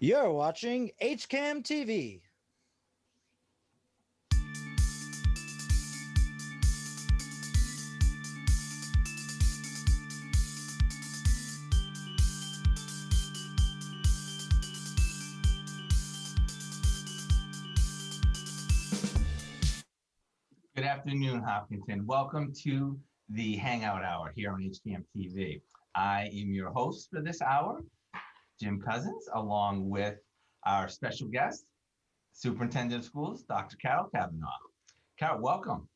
You're watching HCAM TV. Good afternoon, Hopkinton. Welcome to the Hangout Hour here on HCAM TV. I am your host for this hour, Jim Cousins, along with our special guest, Superintendent of Schools, Dr. Cavanaugh. Carol, welcome.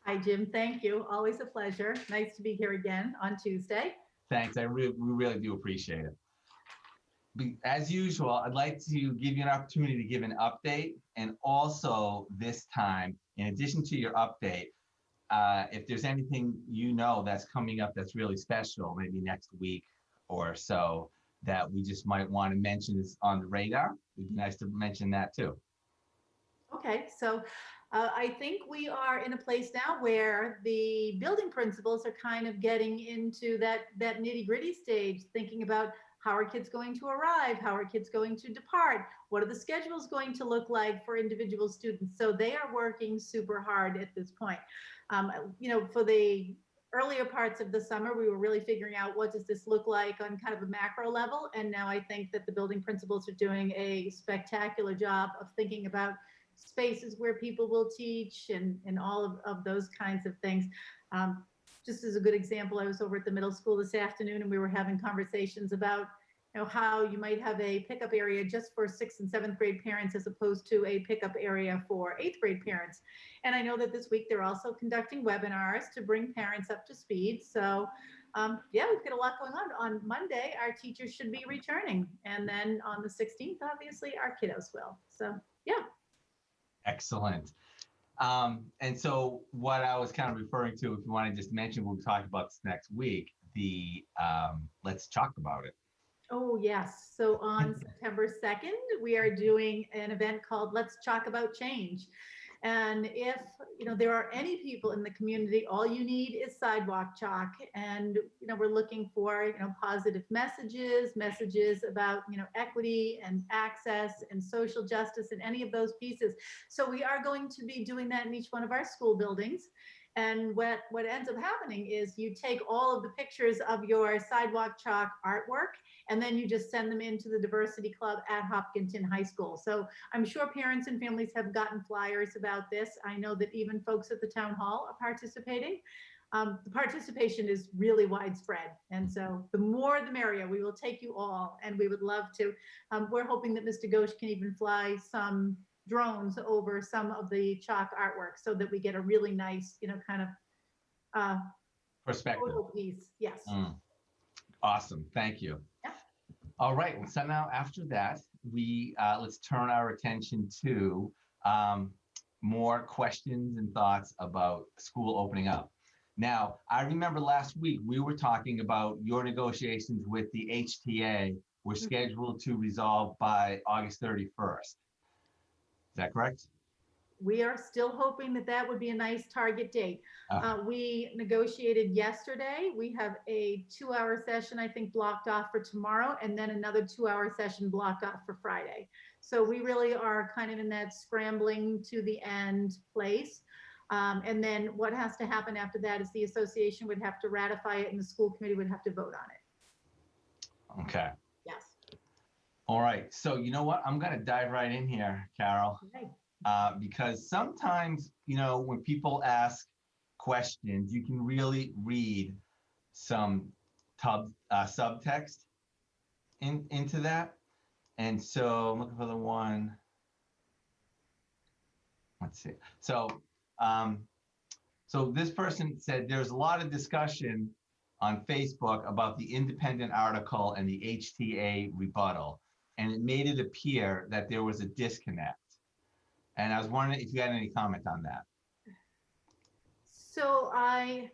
Hi, Jim. Thank you. Always a pleasure. Nice to be here again on Tuesday. Thanks. We really do appreciate it. As usual, I'd like to give you an opportunity to give an update, and also this time, in addition to your update, if there's anything that's coming up that's really special, maybe next week or so, that we just might want to mention is on the radar, it'd be nice to mention that too. Okay, so I think we are in a place now where the building principals are kind of getting into that nitty-gritty stage, thinking about how are kids going to arrive? How are kids going to depart? What are the schedules going to look like for individual students? So they are working super hard at this point. For the earlier parts of the summer, we were really figuring out what does this look like on kind of a macro level. And now I think that the building principals are doing a spectacular job of thinking about spaces where people will teach and all of those kinds of things. Just as a good example, I was over at the middle school this afternoon and we were having conversations about how you might have a pickup area just for 6th and 7th grade parents as opposed to a pickup area for 8th grade parents. And I know that this week they're also conducting webinars to bring parents up to speed. So we've got a lot going on. On Monday, our teachers should be returning. And then on the 16th, obviously, our kiddos will. So, yeah. Excellent. And so what I was kind of referring to, if you want to just mention, we'll talk about this next week, the Let's Talk About It. Oh, yes. So on September 2nd, we are doing an event called Let's Talk About Change. And if there are any people in the community, all you need is sidewalk chalk. And we're looking for positive messages about equity and access and social justice and any of those pieces. So we are going to be doing that in each one of our school buildings. And what ends up happening is you take all of the pictures of your sidewalk chalk artwork, and then you just send them into the Diversity Club at Hopkinton High School. So I'm sure parents and families have gotten flyers about this. I know that even folks at the town hall are participating. The participation is really widespread. And so the more the merrier. We will take you all, and we would love to. We're hoping that Mr. Ghosh can even fly some drones over some of the chalk artwork so that we get a really nice, kind of perspective piece. Yes. Awesome. Thank you. Yeah. All right. So now after that, we let's turn our attention to more questions and thoughts about school opening up. Now, I remember last week we were talking about your negotiations with the HTA were scheduled to resolve by August 31st. Is that correct? We are still hoping that would be a nice target date. We negotiated yesterday. We have a 2-hour session, I think, blocked off for tomorrow, and then another 2-hour session blocked off for Friday. So we really are kind of in that scrambling to the end place. And then what has to happen after that is the association would have to ratify it and the school committee would have to vote on it. Okay. Yes. All right. So you know what? I'm going to dive right in here, Carol. Okay. Because sometimes, when people ask questions, you can really read some subtext into that. And so I'm looking for the one. Let's see. So this person said there's a lot of discussion on Facebook about the independent article and the HTA rebuttal, and it made it appear that there was a disconnect. And I was wondering if you had any comment on that. So I'm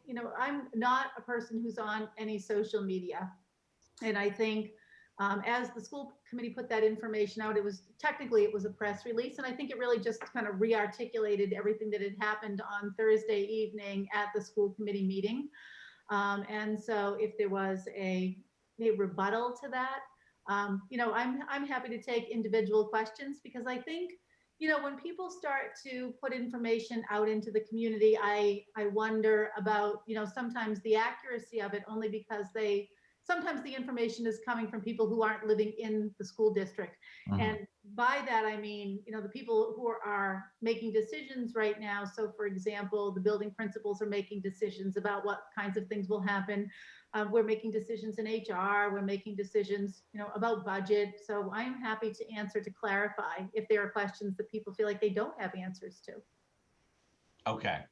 not a person who's on any social media. And I think as the school committee put that information out, it was a press release. And I think it really just kind of re-articulated everything that had happened on Thursday evening at the school committee meeting. And so if there was a rebuttal to that, I'm happy to take individual questions because I think, when people start to put information out into the community, I wonder about, sometimes the accuracy of it only because sometimes the information is coming from people who aren't living in the school district. Mhm. And by that, I mean, the people who are making decisions right now. So for example, the building principals are making decisions about what kinds of things will happen. We're making decisions in HR. We're making decisions, about budget. So I am happy to answer to clarify if there are questions that people feel like they don't have answers to. Okay.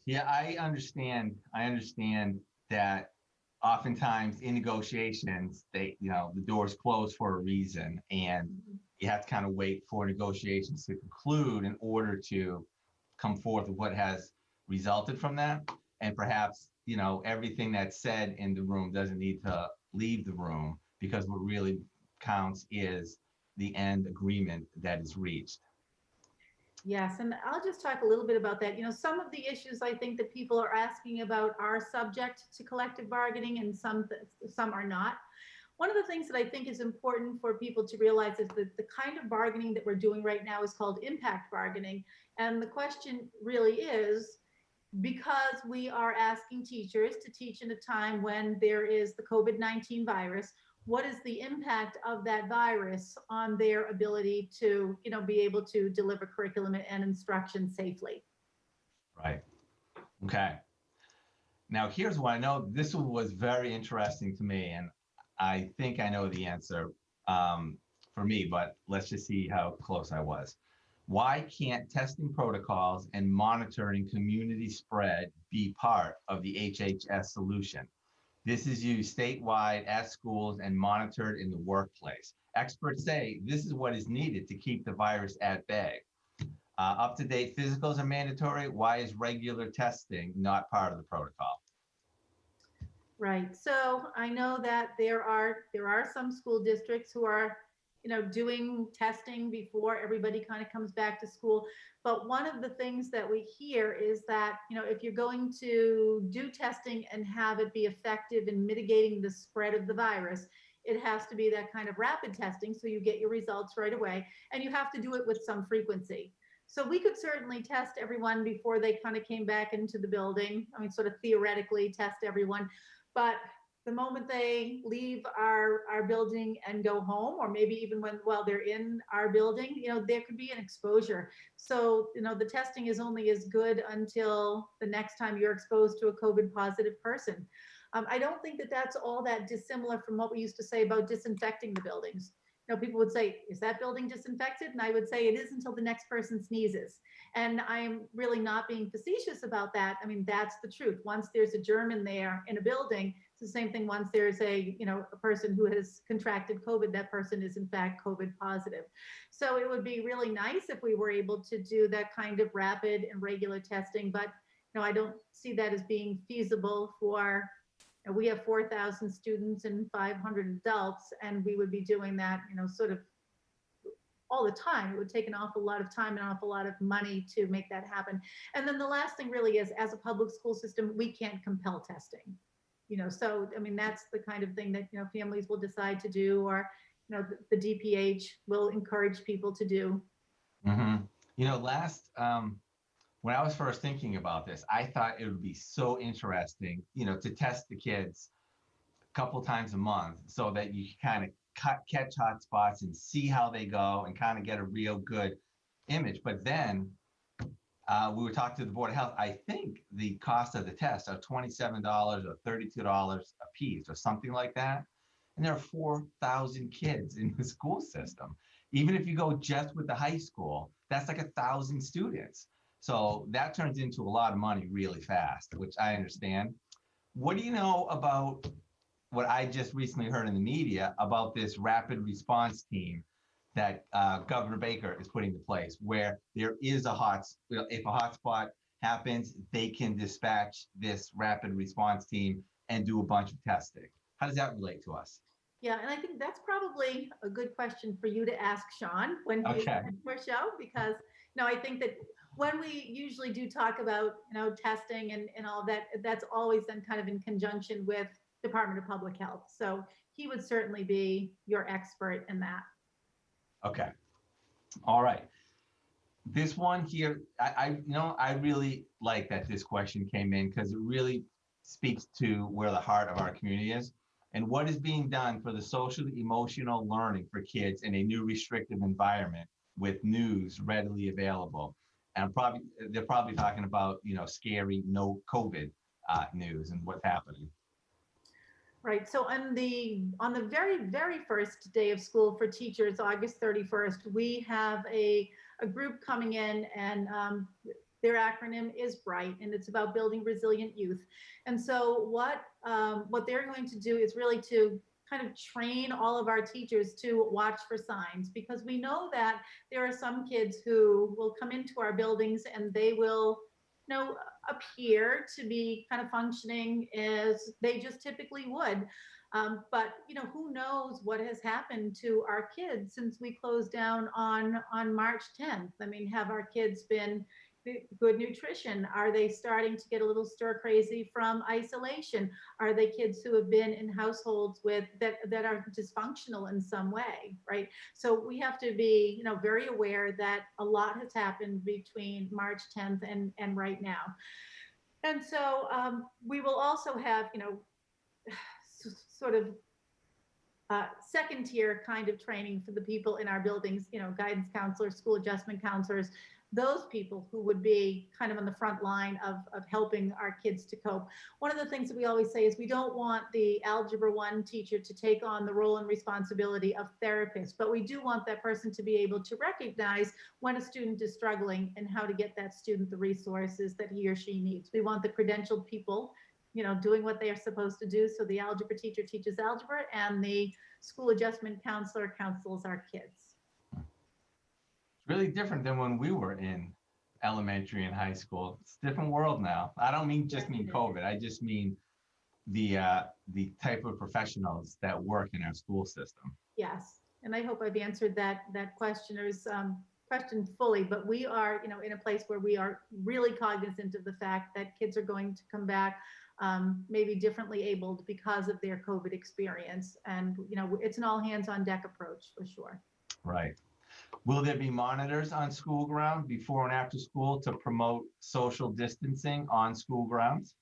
Yeah, I understand. I understand that oftentimes in negotiations, the doors close for a reason, and you have to kind of wait for negotiations to conclude in order to come forth with what has resulted from that. And perhaps, everything that's said in the room doesn't need to leave the room because what really counts is the end agreement that is reached. Yes, and I'll just talk a little bit about that. Some of the issues I think that people are asking about are subject to collective bargaining, and some are not. One of the things that I think is important for people to realize is that the kind of bargaining that we're doing right now is called impact bargaining. And the question really is, because we are asking teachers to teach in a time when there is the COVID-19 virus, what is the impact of that virus on their ability to, be able to deliver curriculum and instruction safely? Right. Okay. Now, here's what I know. This one was very interesting to me, and I think I know the answer for me, but let's just see how close I was. Why can't testing protocols and monitoring community spread be part of the HHS solution? This is used statewide at schools and monitored in the workplace. Experts say this is what is needed to keep the virus at bay. Up-to-date physicals are mandatory. Why is regular testing not part of the protocol? Right. So I know that there are some school districts who are, doing testing before everybody kind of comes back to school. But one of the things that we hear is that, if you're going to do testing and have it be effective in mitigating the spread of the virus, it has to be that kind of rapid testing so you get your results right away, and you have to do it with some frequency. So we could certainly test everyone before they kind of came back into the building. I mean, sort of theoretically test everyone. But the moment they leave our building and go home, or maybe even while they're in our building, there could be an exposure. So, the testing is only as good until the next time you're exposed to a COVID positive person. I don't think that that's all that dissimilar from what we used to say about disinfecting the buildings. People would say, is that building disinfected? And I would say it is until the next person sneezes. And I'm really not being facetious about that. I mean, that's the truth. Once there's a germ in there in a building, it's the same thing. Once there's a person who has contracted COVID, that person is in fact COVID positive. So it would be really nice if we were able to do that kind of rapid and regular testing, but I don't see that as being feasible for, we have 4,000 students and 500 adults, and we would be doing that, sort of all the time. It would take an awful lot of time and an awful lot of money to make that happen. And then the last thing really is, as a public school system, we can't compel testing. So I mean, that's the kind of thing that families will decide to do, or the DPH will encourage people to do. Mm-hmm. Last when I was first thinking about this, I thought it would be so interesting, to test the kids a couple times a month so that you kind of catch hot spots and see how they go and kind of get a real good image. But then we were talking to the Board of Health. I think the cost of the test are $27 or $32 a piece or something like that. And there are 4,000 kids in the school system. Even if you go just with the high school, that's like 1,000 students. So that turns into a lot of money really fast, which I understand. What do you know about what I just recently heard in the media about this rapid response team that Governor Baker is putting into place, where there is if a hotspot happens, they can dispatch this rapid response team and do a bunch of testing. How does that relate to us? Yeah, and I think that's probably a good question for you to ask Sean when he's Okay. on our show, because I think that when we usually do talk about testing and all of that, that's always done kind of in conjunction with Department of Public Health. So he would certainly be your expert in that. Okay. All right. This one here, I really like that this question came in because it really speaks to where the heart of our community is and what is being done for the social emotional learning for kids in a new restrictive environment with news readily available. And they're probably talking about, scary no COVID news and what's happening. Right. So on the very, very first day of school for teachers, August 31st, we have a group coming in, and their acronym is BRIGHT, and it's about building resilient youth. And so what they're going to do is really to kind of train all of our teachers to watch for signs, because we know that there are some kids who will come into our buildings and they will appear to be kind of functioning as they just typically would. But who knows what has happened to our kids since we closed down on March 10th? I mean, have our kids been good nutrition? Are they starting to get a little stir crazy from isolation? Are they kids who have been in households that are dysfunctional in some way, right? So we have to be, very aware that a lot has happened between March 10th and right now. And so we will also have, sort of second tier kind of training for the people in our buildings, guidance counselors, school adjustment counselors, those people who would be kind of on the front line of helping our kids to cope. One of the things that we always say is we don't want the Algebra 1 teacher to take on the role and responsibility of therapist, but we do want that person to be able to recognize when a student is struggling and how to get that student the resources that he or she needs. We want the credentialed people, doing what they are supposed to do. So the algebra teacher teaches algebra, and the school adjustment counselor counsels our kids. Really different than when we were in elementary and high school. It's a different world now. I don't mean COVID. I just mean the type of professionals that work in our school system. Yes, and I hope I've answered that questioner's question fully. But we are, in a place where we are really cognizant of the fact that kids are going to come back maybe differently abled because of their COVID experience, and it's an all hands on deck approach for sure. Right. Will there be monitors on school ground before and after school to promote social distancing on school grounds?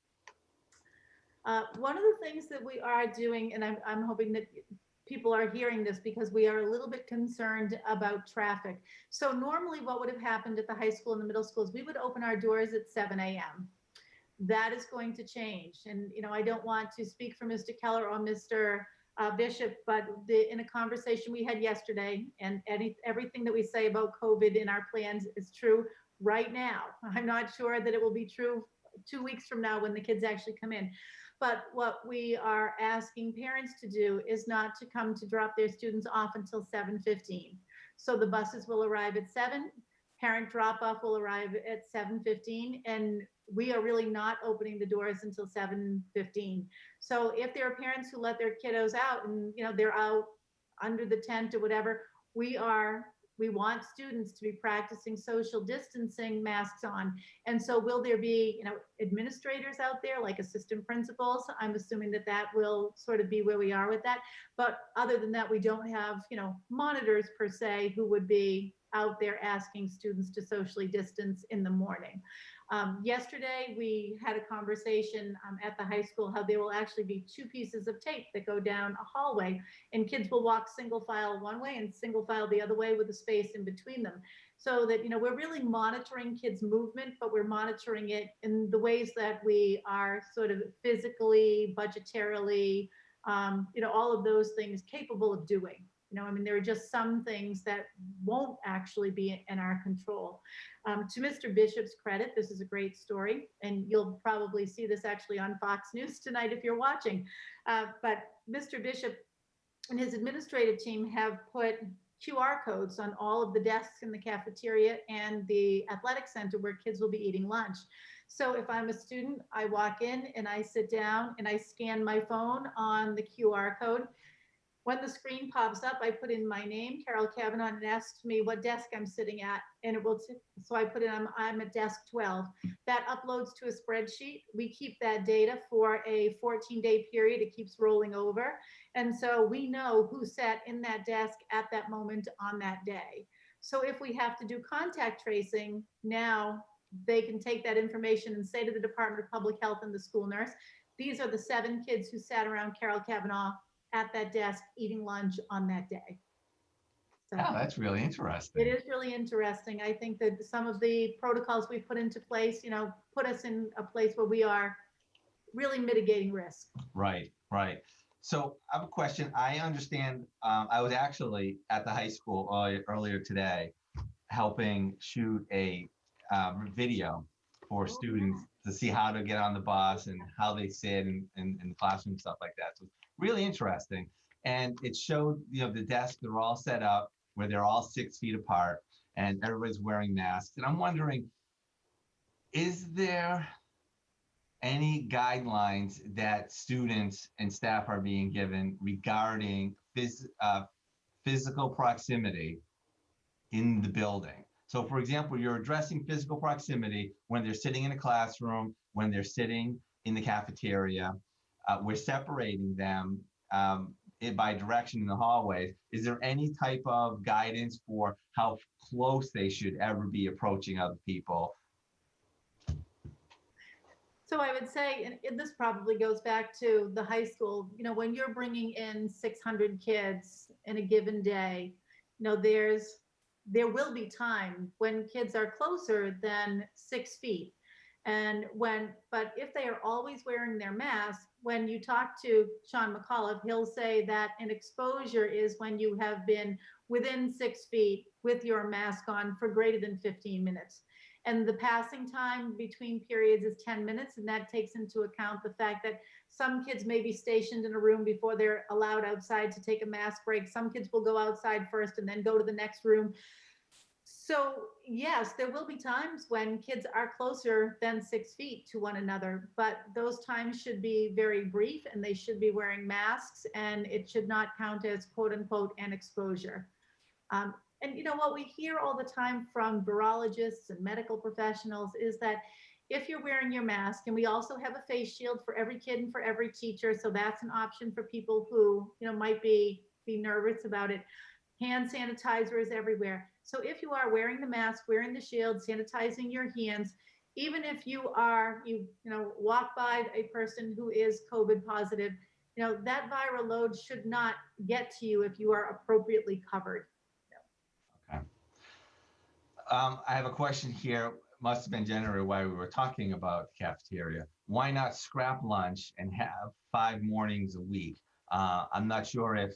One of the things that we are doing, and I'm hoping that people are hearing this because we are a little bit concerned about traffic. So normally what would have happened at the high school and the middle schools, we would open our doors at 7 a.m. That is going to change. And, I don't want to speak for Mr. Keller or Mr. Bishop, but in a conversation we had yesterday, and everything that we say about COVID in our plans is true right now. I'm not sure that it will be true 2 weeks from now when the kids actually come in. But what we are asking parents to do is not to come to drop their students off until 7:15. So the buses will arrive at 7, parent drop off will arrive at 7:15, and we are really not opening the doors until 7:15. So if there are parents who let their kiddos out and they're out under the tent or whatever, we want students to be practicing social distancing, masks on. And so will there be administrators out there like assistant principals? I'm assuming that will sort of be where we are with that. But other than that, we don't have monitors per se who would be out there asking students to socially distance in the morning. Yesterday, we had a conversation at the high school how there will actually be 2 pieces of tape that go down a hallway, and kids will walk single file one way and single file the other way with a space in between them. So that, we're really monitoring kids' movement, but we're monitoring it in the ways that we are sort of physically, budgetarily, all of those things capable of doing. There are just some things that won't actually be in our control. To Mr. Bishop's credit, this is a great story, and you'll probably see this actually on Fox News tonight if you're watching. But Mr. Bishop and his administrative team have put QR codes on all of the desks in the cafeteria and the athletic center where kids will be eating lunch. So if I'm a student, I walk in and I sit down and I scan my phone on the QR code. When the screen pops up, I put in my name, Carol Cavanaugh, and it asks me what desk I'm sitting at, and it will. So I put in I'm at desk 12. That uploads to a spreadsheet. We keep that data for a 14-day period. It keeps rolling over, and so we know who sat in that desk at that moment on that day. So if we have to do contact tracing, now they can take that information and say to the Department of Public Health and the school nurse, these are the 7 kids who sat around Carol Cavanaugh at that desk eating lunch on that day. So Oh, that's really it interesting. is really interesting. I think that some of the protocols we put into place, put us in a place where we are really mitigating risk. Right, right. So I have a question. I understand, I was actually at the high school earlier today helping shoot a video for students to see how to get on the bus and how they sit in the classroom, stuff like that. So it's really interesting. And it showed, the desks, they're all set up where they're all 6 feet apart and everybody's wearing masks. And I'm wondering, is there any guidelines that students and staff are being given regarding physical proximity in the building? So, for example, you're addressing physical proximity when they're sitting in a classroom, when they're sitting in the cafeteria. We're separating them by direction in the hallways. Is there any type of guidance for how close they should ever be approaching other people? So I would say, and this probably goes back to the high school, when you're bringing in 600 kids in a given day, there will be time when kids are closer than 6 feet. But if they are always wearing their mask, when you talk to Sean McAuliffe, he'll say that an exposure is when you have been within 6 feet with your mask on for greater than 15 minutes. And the passing time between periods is 10 minutes. And that takes into account the fact that some kids may be stationed in a room before they're allowed outside to take a mask break. Some kids will go outside first and then go to the next room. So yes, there will be times when kids are closer than 6 feet to one another, but those times should be very brief and they should be wearing masks, and it should not count as quote unquote an exposure. And what we hear all the time from virologists and medical professionals is that if you're wearing your mask, and we also have a face shield for every kid and for every teacher, so that's an option for people who might be nervous about it. Hand sanitizer is everywhere. So if you are wearing the mask, wearing the shield, sanitizing your hands, even if you walk by a person who is COVID positive, that viral load should not get to you if you are appropriately covered. Okay. I have a question here. Must have been generated while we were talking about the cafeteria. Why not scrap lunch and have 5 mornings a week? I'm not sure if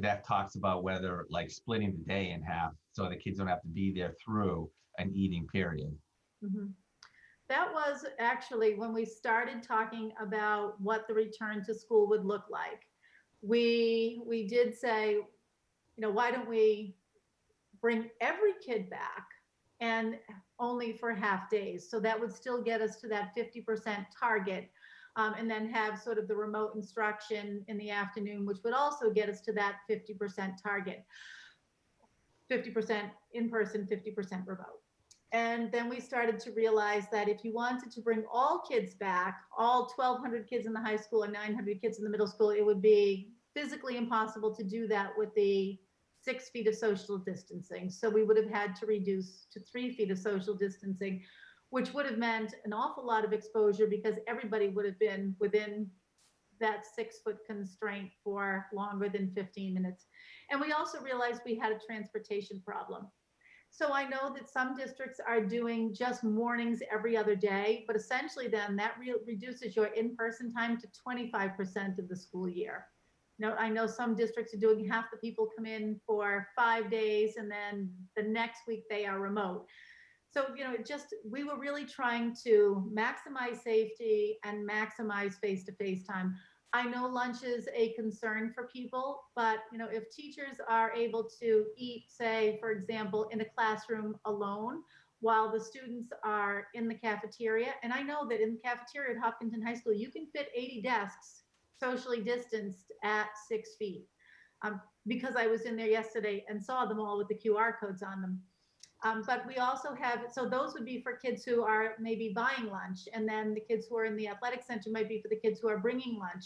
that talks about whether like splitting the day in half so the kids don't have to be there through an eating period. Mm-hmm. That was actually when we started talking about what the return to school would look like. We did say, why don't we bring every kid back and only for half days? So that would still get us to that 50% target. And then have sort of the remote instruction in the afternoon, which would also get us to that 50% target. 50% in person, 50% remote. And then we started to realize that if you wanted to bring all kids back, all 1,200 kids in the high school and 900 kids in the middle school, it would be physically impossible to do that with the 6 feet of social distancing. So we would have had to reduce to 3 feet of social distancing, which would have meant an awful lot of exposure because everybody would have been within that 6-foot constraint for longer than 15 minutes. And we also realized we had a transportation problem. So I know that some districts are doing just mornings every other day, but essentially then that reduces your in-person time to 25% of the school year. I know some districts are doing half the people come in for 5 days and then the next week they are remote. So, we were really trying to maximize safety and maximize face-to-face time. I know lunch is a concern for people, but, if teachers are able to eat, say, for example, in a classroom alone, while the students are in the cafeteria, and I know that in the cafeteria at Hopkinton High School, you can fit 80 desks socially distanced at 6 feet. Because I was in there yesterday and saw them all with the QR codes on them. But we also have, so those would be for kids who are maybe buying lunch, and then the kids who are in the athletic center might be for the kids who are bringing lunch.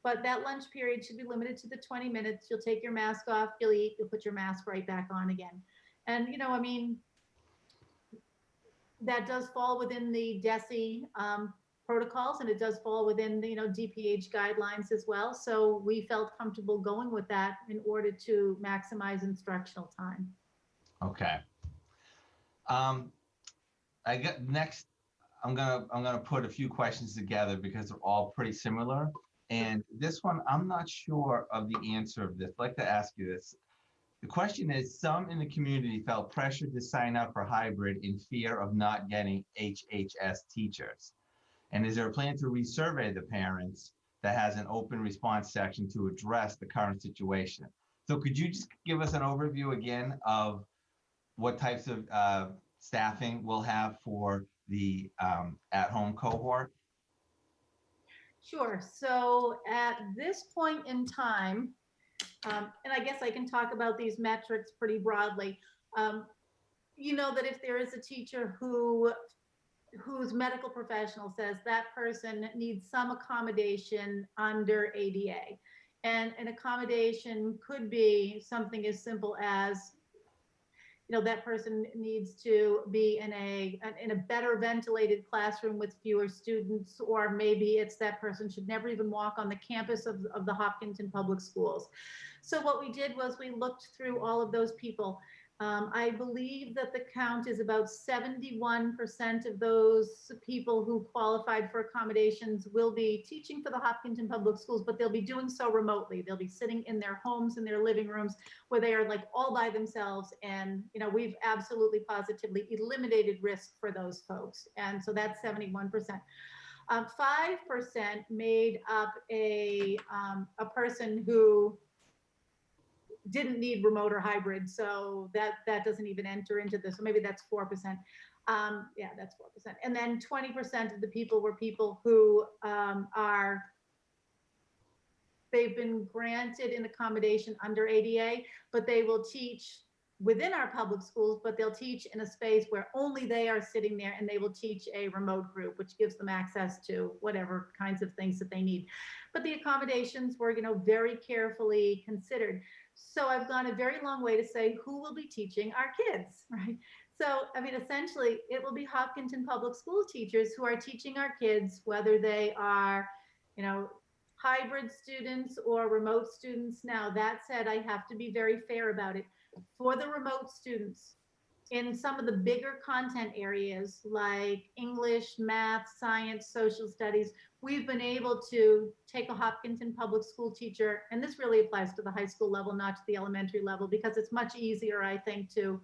But that lunch period should be limited to the 20 minutes. You'll take your mask off, you'll eat, you'll put your mask right back on again. And, I mean, that does fall within the DESE protocols, and it does fall within the, DPH guidelines as well. So we felt comfortable going with that in order to maximize instructional time. Okay. I got next. I'm gonna put a few questions together because they're all pretty similar. And this one, I'm not sure of the answer of this. I'd like to ask you this. The question is, some in the community felt pressured to sign up for hybrid in fear of not getting HHS teachers. And is there a plan to resurvey the parents that has an open response section to address the current situation? So could you just give us an overview again of what types of staffing we'll have for the at-home cohort? Sure. So at this point in time, and I guess I can talk about these metrics pretty broadly. That if there is a teacher whose medical professional says that person needs some accommodation under ADA, and an accommodation could be something as simple as, that person needs to be in a better ventilated classroom with fewer students, or maybe it's that person should never even walk on the campus of the Hopkinton Public Schools. So what we did was we looked through all of those people. I believe that the count is about 71% of those people who qualified for accommodations will be teaching for the Hopkinton Public Schools, but they'll be doing so remotely. They'll be sitting in their homes, in their living rooms, where they are like all by themselves. And, we've absolutely positively eliminated risk for those folks. And so that's 71%. 5% made up a person who didn't need remote or hybrid, so that doesn't even enter into this. So maybe that's 4%. Yeah, that's 4%. And then 20% of the people were people who they've been granted an accommodation under ADA, but they will teach within our public schools, but they'll teach in a space where only they are sitting there, and they will teach a remote group, which gives them access to whatever kinds of things that they need. But the accommodations were, very carefully considered. So I've gone a very long way to say who will be teaching our kids, right? So, I mean, essentially, it will be Hopkinton Public School teachers who are teaching our kids, whether they are, hybrid students or remote students. Now, that said, I have to be very fair about it. For the remote students, in some of the bigger content areas like English, math, science, social studies, we've been able to take a Hopkinton Public School teacher, and this really applies to the high school level, not to the elementary level, because it's much easier, I think, to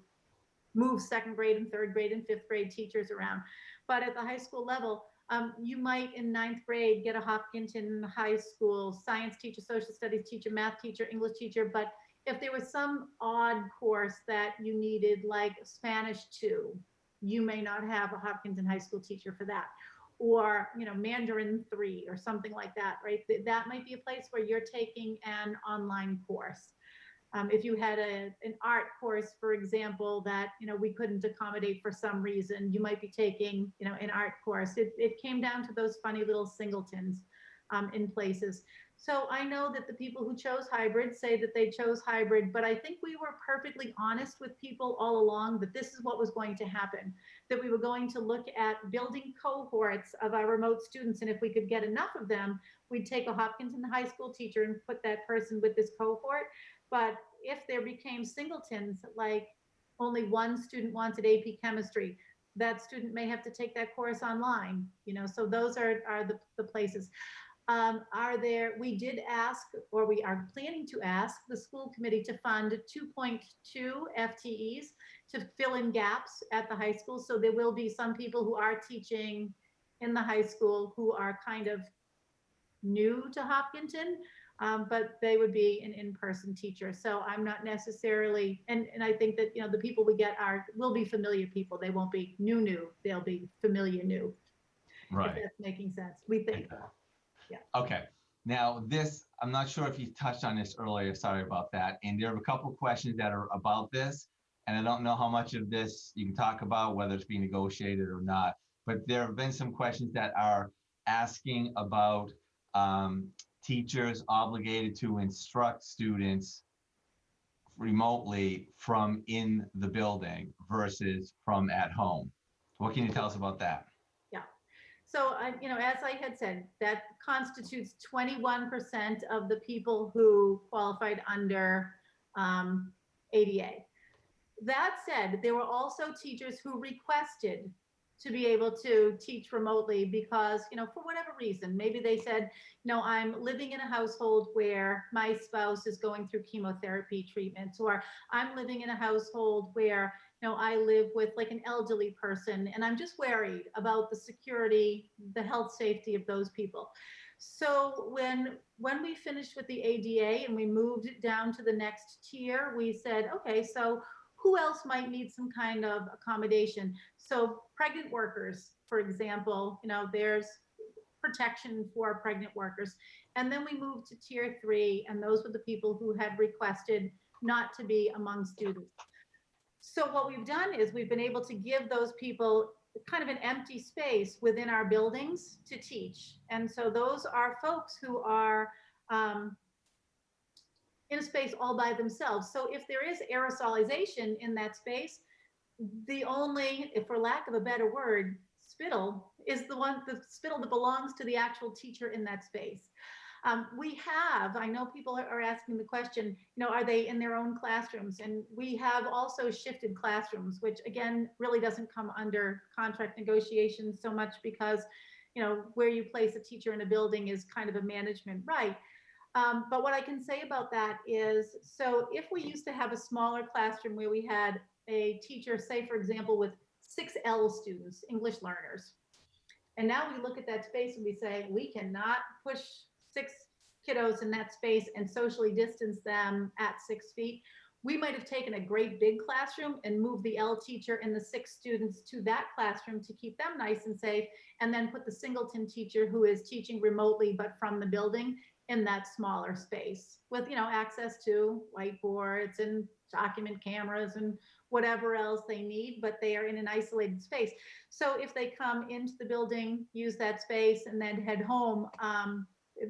move second grade and third grade and fifth grade teachers around. But at the high school level, you might in ninth grade get a Hopkinton High School science teacher, social studies teacher, math teacher, English teacher, but if there was some odd course that you needed, like Spanish 2, you may not have a Hopkinton High School teacher for that. Or, Mandarin 3 or something like that, right? That might be a place where you're taking an online course. If you had an art course, for example, that, we couldn't accommodate for some reason, you might be taking, an art course. It came down to those funny little singletons in places. So I know that the people who chose hybrid say that they chose hybrid, but I think we were perfectly honest with people all along that this is what was going to happen, that we were going to look at building cohorts of our remote students. And if we could get enough of them, we'd take a Hopkinton High School teacher and put that person with this cohort. But if there became singletons, like only one student wanted AP chemistry, that student may have to take that course online, so those are the places. We did ask, or we are planning to ask the school committee to fund 2.2 FTEs to fill in gaps at the high school. So there will be some people who are teaching in the high school who are kind of new to Hopkinton, but they would be an in-person teacher. So I'm not necessarily, and I think that, the people we get will be familiar people. They won't be new, they'll be familiar new. Right. If that's making sense, we think. Yeah. Okay. Now, this, I'm not sure if you touched on this earlier, sorry about that. And there are a couple of questions that are about this, and I don't know how much of this you can talk about, whether it's being negotiated or not. But there have been some questions that are asking about teachers obligated to instruct students remotely from in the building versus from at home. What can you tell us about that? Yeah. So, as I had said, that constitutes 21% of the people who qualified under ADA. That said, there were also teachers who requested to be able to teach remotely because, for whatever reason, maybe they said, I'm living in a household where my spouse is going through chemotherapy treatments, or I'm living in a household where, I live with like an elderly person and I'm just worried about the security, the health safety of those people. So when we finished with the ADA and we moved it down to the next tier, we said, okay, so who else might need some kind of accommodation? So pregnant workers, for example, there's protection for pregnant workers. And then we moved to tier 3, and those were the people who had requested not to be among students. So what we've done is we've been able to give those people kind of an empty space within our buildings to teach. And so those are folks who are in a space all by themselves. So if there is aerosolization in that space, the only, if for lack of a better word, spittle is the spittle that belongs to the actual teacher in that space. I know people are asking the question, are they in their own classrooms? And we have also shifted classrooms, which again, really doesn't come under contract negotiations so much because, where you place a teacher in a building is kind of a management right. But what I can say about that is, so if we used to have a smaller classroom where we had a teacher, say, for example, with 6L students, English learners, and now we look at that space and we say, we cannot push 6 kiddos in that space and socially distance them at 6 feet. We might have taken a great big classroom and moved the L teacher and the 6 students to that classroom to keep them nice and safe, and then put the singleton teacher who is teaching remotely but from the building in that smaller space with, access to whiteboards and document cameras and whatever else they need, but they are in an isolated space. So if they come into the building, use that space, and then head home,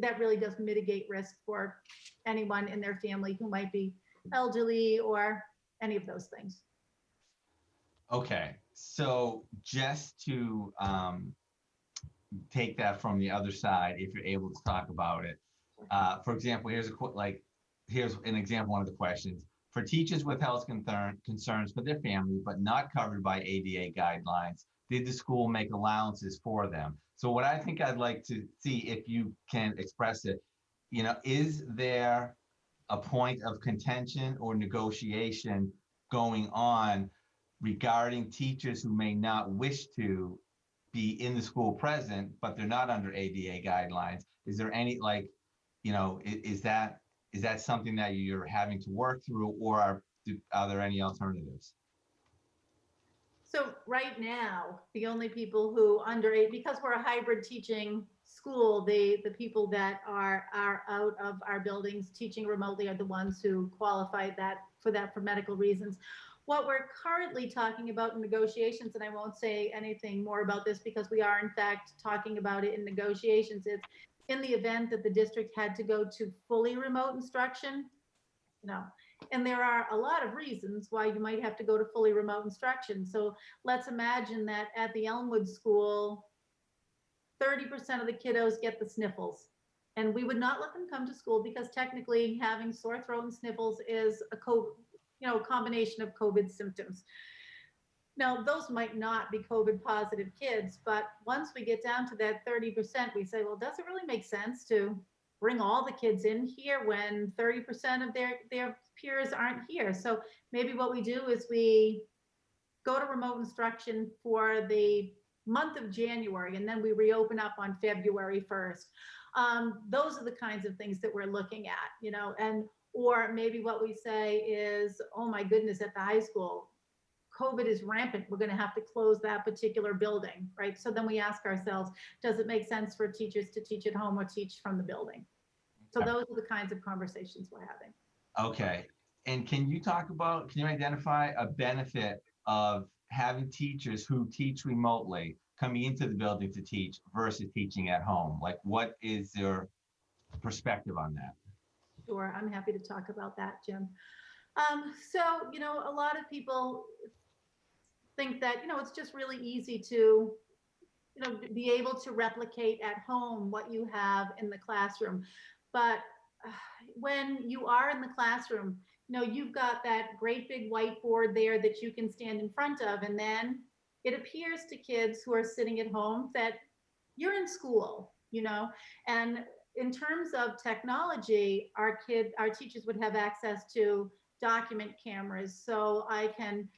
that really does mitigate risk for anyone in their family who might be elderly or any of those things. Okay, so just to take that from the other side, if you're able to talk about it. For example, here's an example, one of the questions. For teachers with health concerns for their family, but not covered by ADA guidelines, did the school make allowances for them? So what I think I'd like to see, if you can express it, is there a point of contention or negotiation going on regarding teachers who may not wish to be in the school present, but they're not under ADA guidelines? Is there any, is that something that you're having to work through, or are there any alternatives? So right now, the only people who because we're a hybrid teaching school, the people that are out of our buildings teaching remotely are the ones who qualify for medical reasons. What we're currently talking about in negotiations, and I won't say anything more about this because we are in fact talking about it in negotiations, is in the event that the district had to go to fully remote instruction, and there are a lot of reasons why you might have to go to fully remote instruction. So let's imagine that at the Elmwood School, 30% of the kiddos get the sniffles. And we would not let them come to school because technically having sore throat and sniffles is a combination of COVID symptoms. Now, those might not be COVID positive kids, but once we get down to that 30%, we say, well, does it really make sense to bring all the kids in here when 30% of their peers aren't here? So maybe what we do is we go to remote instruction for the month of January, and then we reopen up on February 1st. Those are the kinds of things that we're looking at, or maybe what we say is, oh my goodness, at the high school, COVID is rampant. We're going to have to close that particular building, right? So then we ask ourselves, does it make sense for teachers to teach at home or teach from the building? So those are the kinds of conversations we're having. Okay. And can you identify a benefit of having teachers who teach remotely coming into the building to teach versus teaching at home? Like, what is your perspective on that? Sure, I'm happy to talk about that, Jim. So, a lot of people think that, it's just really easy to, be able to replicate at home what you have in the classroom. But when you are in the classroom, you've got that great big whiteboard there that you can stand in front of. And then it appears to kids who are sitting at home that you're in school, and in terms of technology, our teachers would have access to document cameras. So I can,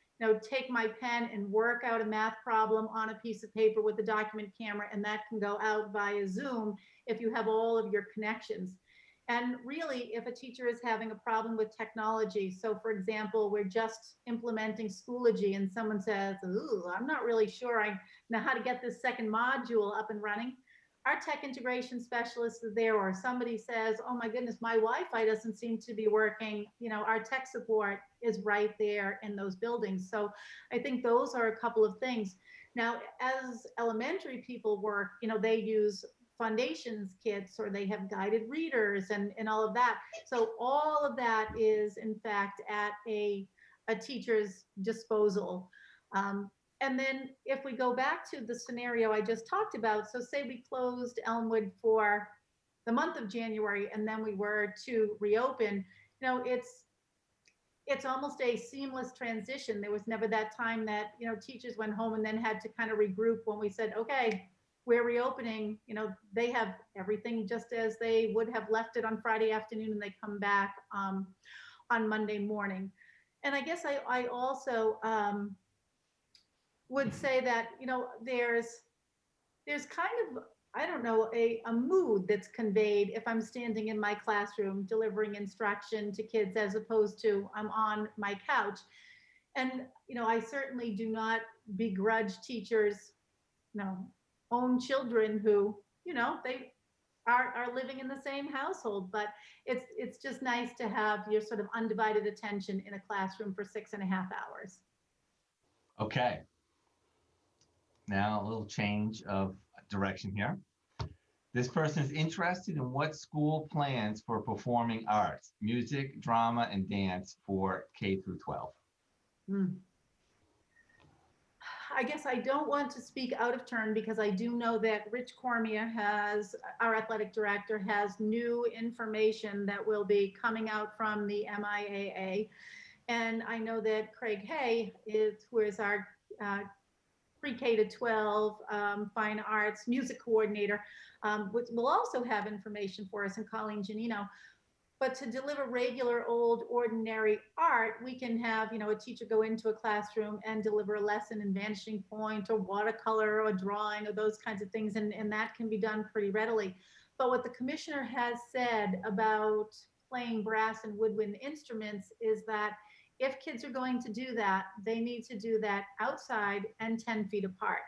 take my pen and work out a math problem on a piece of paper with a document camera, and that can go out via Zoom if you have all of your connections. And really, if a teacher is having a problem with technology, so for example, we're just implementing Schoology and someone says, ooh, I'm not really sure I know how to get this second module up and running, our tech integration specialist is there, or somebody says, oh my goodness, my Wi-Fi doesn't seem to be working. Our tech support is right there in those buildings. So I think those are a couple of things. Now, as elementary people work, they use foundations kits, or they have guided readers and all of that. So all of that is in fact at a teacher's disposal. And then if we go back to the scenario I just talked about, so say we closed Elmwood for the month of January and then we were to reopen, it's almost a seamless transition. There was never that time that, teachers went home and then had to kind of regroup when we said, okay, we're reopening. They have everything just as they would have left it on Friday afternoon, and they come back on Monday morning. And I guess I also would say that, there's kind of, I don't know, a mood that's conveyed if I'm standing in my classroom delivering instruction to kids as opposed to I'm on my couch. And, I certainly do not begrudge teachers, own children who, they are living in the same household, but it's just nice to have your sort of undivided attention in a classroom for 6.5 hours. Okay. Now a little change of direction here. This person is interested in what school plans for performing arts, music, drama, and dance for K through 12. I guess I don't want to speak out of turn because I do know that Rich Cormier our athletic director, has new information that will be coming out from the MIAA. And I know that Craig Hay who is our pre-K to 12 fine arts music coordinator, which will also have information for us, and Colleen Janino. But to deliver regular old ordinary art, we can have, a teacher go into a classroom and deliver a lesson in vanishing point or watercolor or drawing or those kinds of things. And that can be done pretty readily. But what the commissioner has said about playing brass and woodwind instruments is that if kids are going to do that, they need to do that outside and 10 feet apart.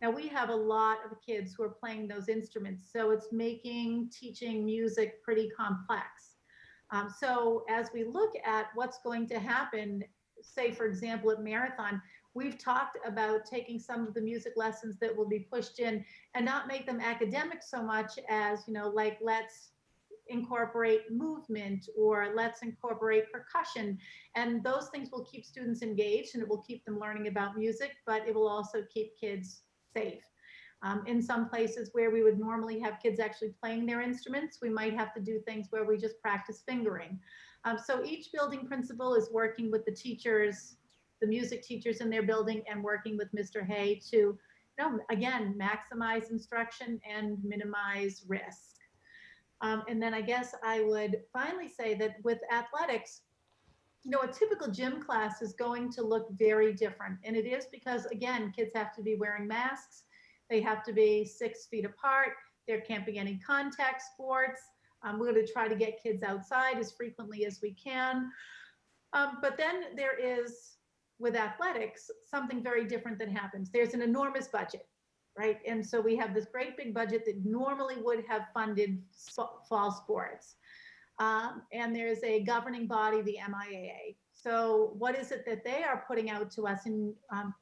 Now, we have a lot of kids who are playing those instruments, so it's making teaching music pretty complex. So as we look at what's going to happen, say, for example, at Marathon, we've talked about taking some of the music lessons that will be pushed in and not make them academic so much as, like let's incorporate movement or let's incorporate percussion. And those things will keep students engaged and it will keep them learning about music, but it will also keep kids safe. In some places where we would normally have kids actually playing their instruments, we might have to do things where we just practice fingering. So each building principal is working with the teachers, the music teachers in their building, and working with Mr. Hay to, again, maximize instruction and minimize risk. And then I guess I would finally say that with athletics, a typical gym class is going to look very different. And it is because, again, kids have to be wearing masks. They have to be 6 feet apart. There can't be any contact sports. We're going to try to get kids outside as frequently as we can. But then there is, with athletics, something very different that happens. There's an enormous budget, right? And so we have this great big budget that normally would have funded fall sports. And there's a governing body, the MIAA. So what is it that they are putting out to us? And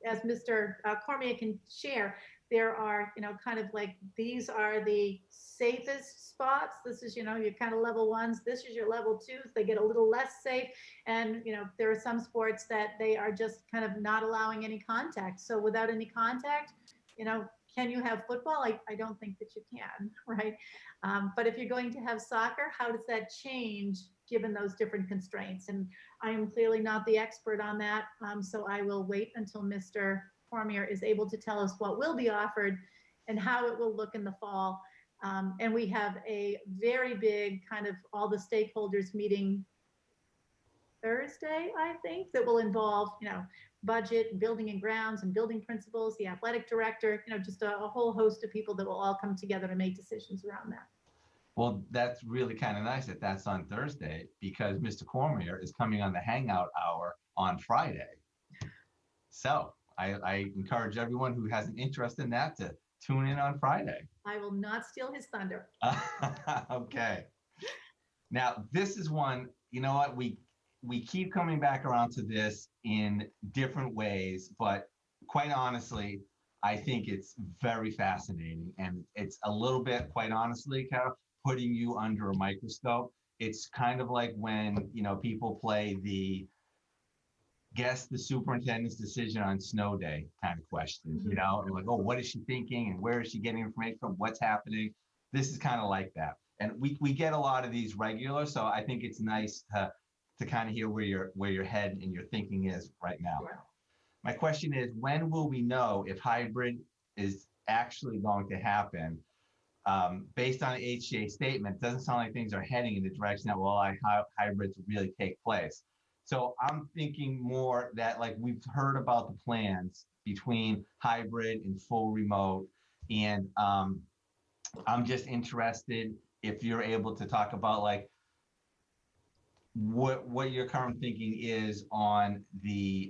as Mr. Cormier can share, there are, kind of like, these are the safest spots. This is, your kind of level ones. This is your level twos. They get a little less safe. And, there are some sports that they are just kind of not allowing any contact. So without any contact, can you have football? I don't think that you can, right? But if you're going to have soccer, how does that change given those different constraints? And I am clearly not the expert on that. So I will wait until Mr. Cormier is able to tell us what will be offered and how it will look in the fall. And we have a very big kind of all the stakeholders meeting Thursday, I think, that will involve, budget, building and grounds, and building principals, the athletic director, just a whole host of people that will all come together to make decisions around that. Well, that's really kind of nice that that's on Thursday, because Mr. Cormier is coming on the Hangout Hour on Friday. So I encourage everyone who has an interest in that to tune in on Friday. I will not steal his thunder. Okay. Now, this is one, you know what, we keep coming back around to this in different ways, but quite honestly, I think it's very fascinating. And it's a little bit, quite honestly, kind of putting you under a microscope. It's kind of like when, people play the guess the superintendent's decision on snow day kind of question, and like, oh, what is she thinking? And where is she getting information from? What's happening? This is kind of like that. And we get a lot of these regular. So I think it's nice to kind of hear where your head and your thinking is right now. Sure. My question is, when will we know if hybrid is actually going to happen? Based on the HCA statement, it doesn't sound like things are heading in the direction that hybrids really take place. So I'm thinking more that, like, we've heard about the plans between hybrid and full remote, and I'm just interested if you're able to talk about, like, what your current thinking is on the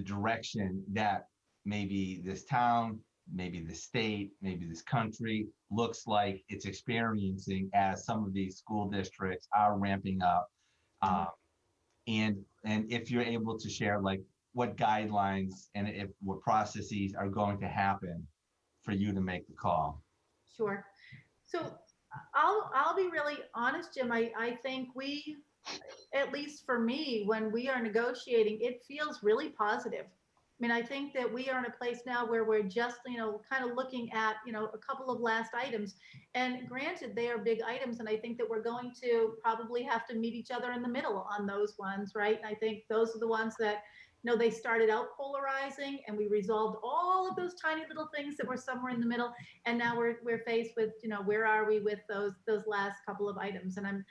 direction that maybe this town, maybe the state, maybe this country looks like it's experiencing as some of these school districts are ramping up. And if you're able to share, like, what guidelines and what processes are going to happen for you to make the call. Sure. So I'll be really honest, Jim. I think we, at least for me, when we are negotiating, it feels really positive. I mean, I think that we are in a place now where we're just, kind of looking at, a couple of last items. And granted, they are big items. And I think that we're going to probably have to meet each other in the middle on those ones, right? And I think those are the ones that, they started out polarizing, and we resolved all of those tiny little things that were somewhere in the middle. And now we're faced with, where are we with those last couple of items? And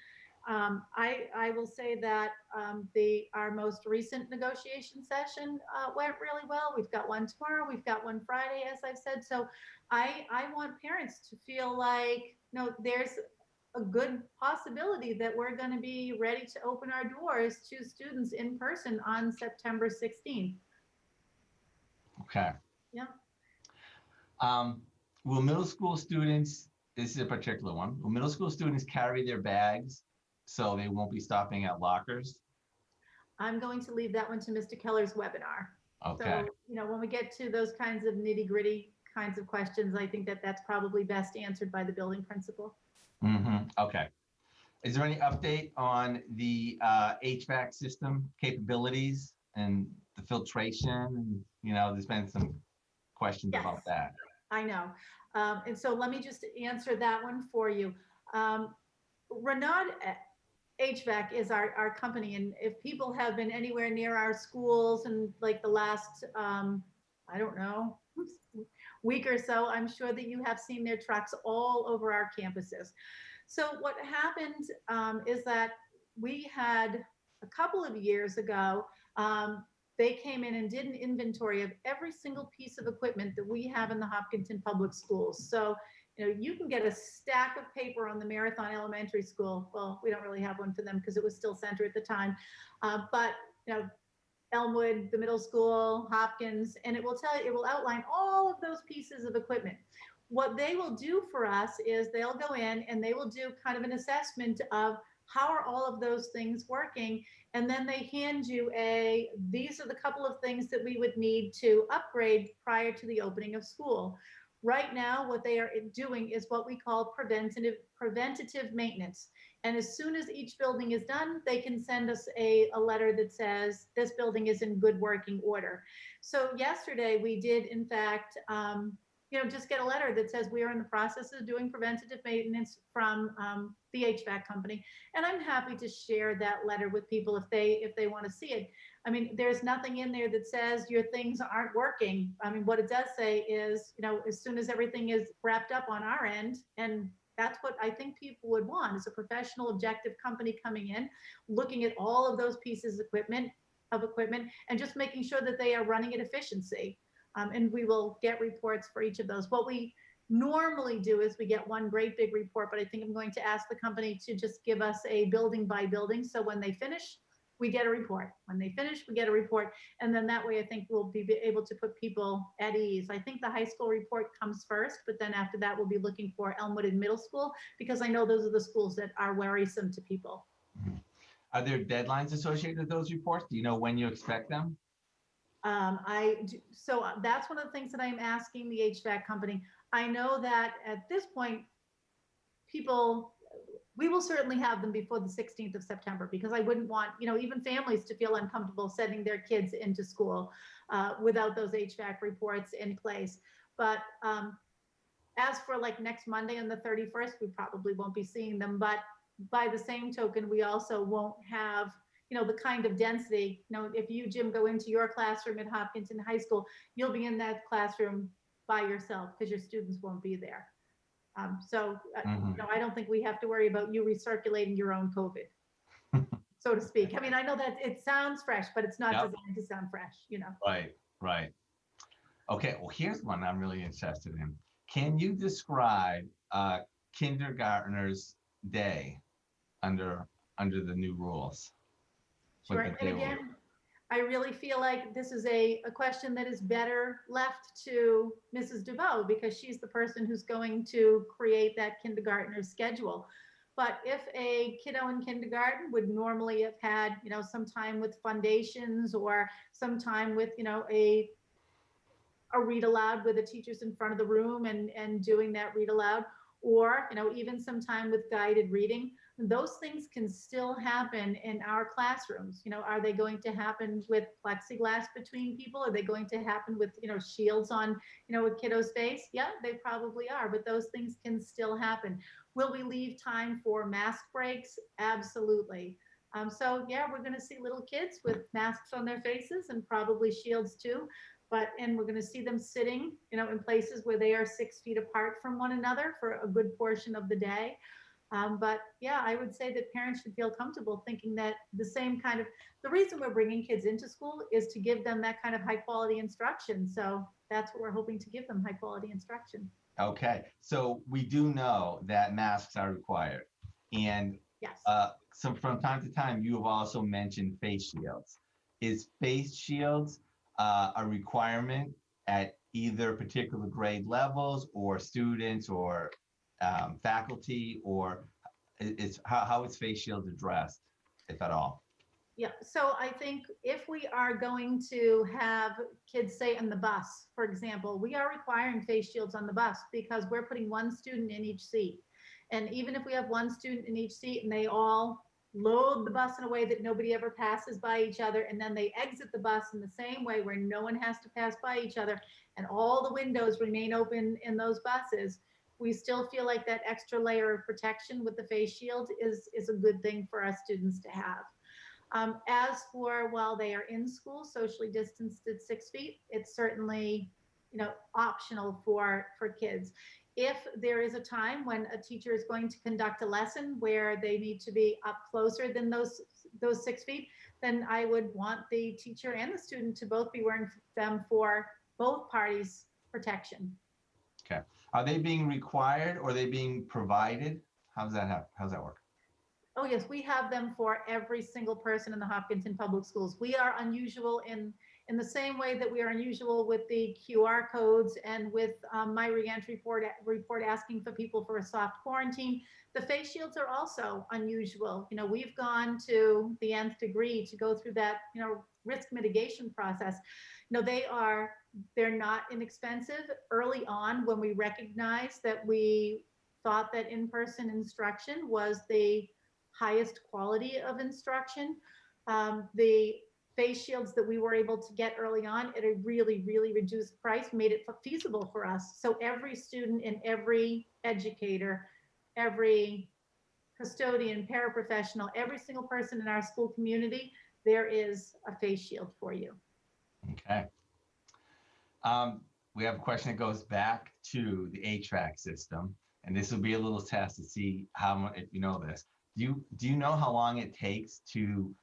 I will say that our most recent negotiation session went really well. We've got one tomorrow. We've got one Friday, as I've said. So I want parents to feel like, there's a good possibility that we're going to be ready to open our doors to students in person on September 16th. Okay. Yeah. Will middle school students, this is a particular one, will middle school students carry their bags so they won't be stopping at lockers? I'm going to leave that one to Mr. Keller's webinar. Okay. So, when we get to those kinds of nitty gritty kinds of questions, I think that that's probably best answered by the building principal. Okay. Is there any update on the HVAC system capabilities and the filtration? There's been some questions about that. I know. And so let me just answer that one for you. Renaud HVAC is our company. And if people have been anywhere near our schools in like the last, I don't know, week or so, I'm sure that you have seen their trucks all over our campuses. So what happened is that we had a couple of years ago, they came in and did an inventory of every single piece of equipment that we have in the Hopkinton Public Schools. So, you can get a stack of paper on the Marathon Elementary School. Well, we don't really have one for them because it was still Center at the time. But, Elmwood, the middle school, Hopkins, and it will outline all of those pieces of equipment. What they will do for us is they'll go in and they will do kind of an assessment of how are all of those things working, and then they hand you these are the couple of things that we would need to upgrade prior to the opening of school. Right now, what they are doing is what we call preventative maintenance. And as soon as each building is done, they can send us a letter that says this building is in good working order. So yesterday we did, in fact, just get a letter that says we are in the process of doing preventative maintenance from the HVAC company. And I'm happy to share that letter with people if they want to see it. I mean, there's nothing in there that says your things aren't working. I mean, what it does say is, as soon as everything is wrapped up on our end, and that's what I think people would want, is a professional, objective company coming in, looking at all of those pieces of equipment, and just making sure that they are running at efficiency. And we will get reports for each of those. What we normally do is we get one great big report, but I think I'm going to ask the company to just give us a building by building. So when they finish, we get a report. When they finish, we get a report. And then that way, I think we'll be able to put people at ease. I think the high school report comes first, but then after that, we'll be looking for Elmwood and middle school, because I know those are the schools that are worrisome to people. Are there deadlines associated with those reports? Do you know when you expect them? So that's one of the things that I'm asking the HVAC company. I know that at this point, we will certainly have them before the 16th of September, because I wouldn't want, even families to feel uncomfortable sending their kids into school without those HVAC reports in place. But as for like next Monday and the 31st, we probably won't be seeing them. But by the same token, we also won't have the kind of density. If you, Jim, go into your classroom at Hopkinton High School, you'll be in that classroom by yourself because your students won't be there. I don't think we have to worry about you recirculating your own COVID, so to speak. I mean, I know that it sounds fresh, but it's not designed to sound fresh, Right. Okay, well, here's one I'm really interested in. Can you describe kindergartner's day under the new rules? Sure. And again, I really feel like this is a question that is better left to Mrs. DeVoe, because she's the person who's going to create that kindergartner schedule. But if a kiddo in kindergarten would normally have had, some time with foundations, or some time with, a read aloud where the teacher's in front of the room and doing that read aloud, or, even some time with guided reading, those things can still happen in our classrooms. Are they going to happen with plexiglass between people? Are they going to happen with, shields on, a kiddo's face? Yeah, they probably are, but those things can still happen. Will we leave time for mask breaks? Absolutely. So yeah, we're going to see little kids with masks on their faces and probably shields too. And we're going to see them sitting, in places where they are 6 feet apart from one another for a good portion of the day. But yeah, I would say that parents should feel comfortable thinking that the reason we're bringing kids into school is to give them that kind of high quality instruction. So that's what we're hoping to give them, high quality instruction. Okay, so we do know that masks are required. And yes. So from time to time, you have also mentioned face shields. Is face shields a requirement at either particular grade levels or students or faculty, or how is face shields addressed, if at all? Yeah, so I think if we are going to have kids, say in the bus, for example, we are requiring face shields on the bus because we're putting one student in each seat. And even if we have one student in each seat and they all load the bus in a way that nobody ever passes by each other, and then they exit the bus in the same way where no one has to pass by each other, and all the windows remain open in those buses, we still feel like that extra layer of protection with the face shield is a good thing for our students to have. As for while they are in school, socially distanced at 6 feet, it's certainly, optional for kids. If there is a time when a teacher is going to conduct a lesson where they need to be up closer than those 6 feet, then I would want the teacher and the student to both be wearing them for both parties' protection. Okay. Are they being required or are they being provided? How's that work? Oh, yes, we have them for every single person in the Hopkinton Public Schools. We are unusual in the same way that we are unusual with the QR codes and with my reentry report asking for people for a soft quarantine. The face shields are also unusual. We've gone to the nth degree to go through that, risk mitigation process. They're not inexpensive. Early on, when we recognized that we thought that in-person instruction was the highest quality of instruction. The face shields that we were able to get early on at a really, really reduced price made it feasible for us. So every student and every educator, every custodian, paraprofessional, every single person in our school community, there is a face shield for you. Okay. We have a question that goes back to the HVAC system, and this will be a little test to see how much, if you know this. Do you know how long it takes to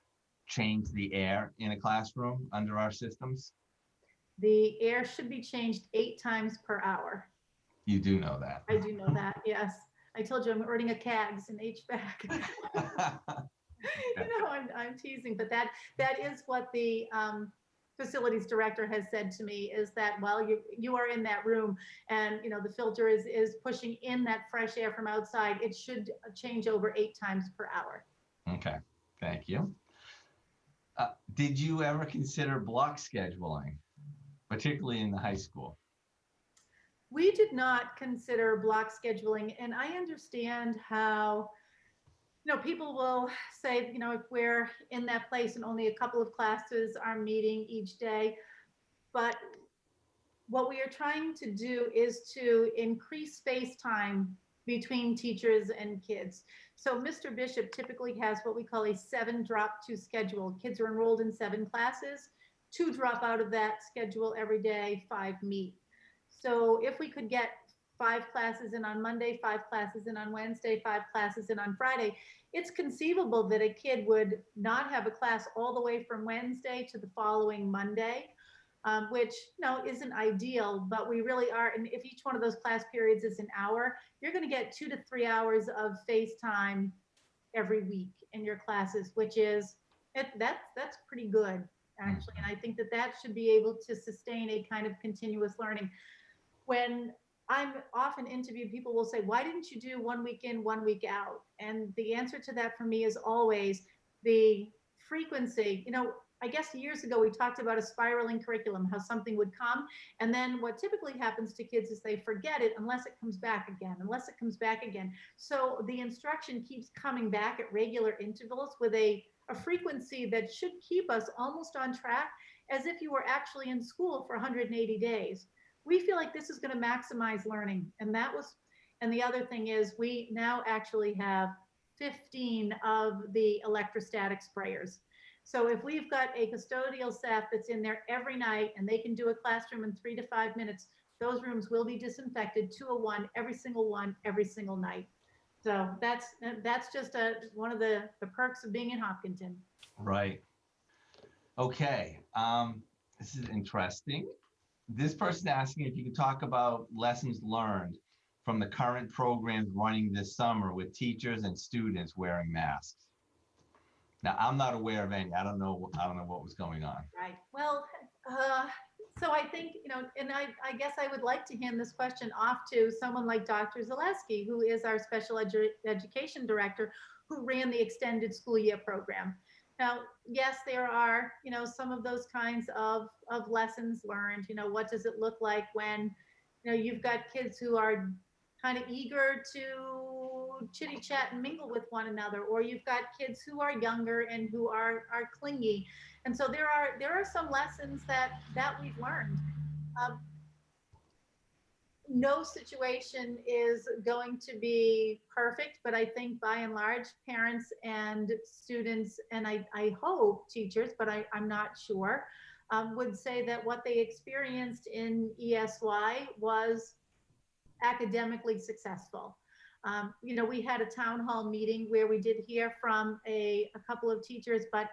change the air in a classroom under our systems? The air should be changed 8 times per hour. You do know that. I do know that, yes. I told you I'm earning a CAGS in HVAC. I'm teasing, but that is what the facilities director has said to me, is that while you are in that room and the filter is pushing in that fresh air from outside, it should change over 8 times per hour. Okay, thank you. Did you ever consider block scheduling, particularly in the high school? We did not consider block scheduling, and I understand how people will say, if we're in that place and only a couple of classes are meeting each day, but what we are trying to do is to increase space time between teachers and kids. So Mr. Bishop typically has what we call a 7 drop 2 schedule. Kids are enrolled in 7 classes, 2 drop out of that schedule every day, 5 meet. So if we could get 5 classes in on Monday, 5 classes in on Wednesday, 5 classes in on Friday, it's conceivable that a kid would not have a class all the way from Wednesday to the following Monday, which isn't ideal, but we really are. And if each one of those class periods is an hour, you're going to get 2 to 3 hours of face time every week in your classes, which is that's pretty good, actually. And I think that should be able to sustain a kind of continuous learning. When I'm often interviewed, people will say, why didn't you do 1 week in, 1 week out? And the answer to that for me is always the frequency. I guess years ago, we talked about a spiraling curriculum, how something would come. And then what typically happens to kids is they forget it unless it comes back again, So the instruction keeps coming back at regular intervals with a frequency that should keep us almost on track, as if you were actually in school for 180 days. We feel like this is going to maximize learning. And the other thing is, we now actually have 15 of the electrostatic sprayers. So if we've got a custodial staff that's in there every night and they can do a classroom in 3 to 5 minutes, those rooms will be disinfected 201, every single one, every single night. So that's just one of the perks of being in Hopkinton. Right. Okay. This is interesting. This person asking if you could talk about lessons learned from the current programs running this summer with teachers and students wearing masks. Now, I'm not aware of any. I don't know what was going on. Right. Well, so I think, and I guess I would like to hand this question off to someone like Dr. Zaleski, who is our special education director, who ran the extended school year program. Now, yes, there are, some of those kinds of lessons learned. What does it look like when, you've got kids who are kind of eager to chitty chat and mingle with one another, or you've got kids who are younger and who are clingy. And so there are some lessons that we've learned. No situation is going to be perfect, but I think by and large, parents and students, and I hope teachers, but I'm not sure, would say that what they experienced in ESY was academically successful. We had a town hall meeting where we did hear from a couple of teachers, but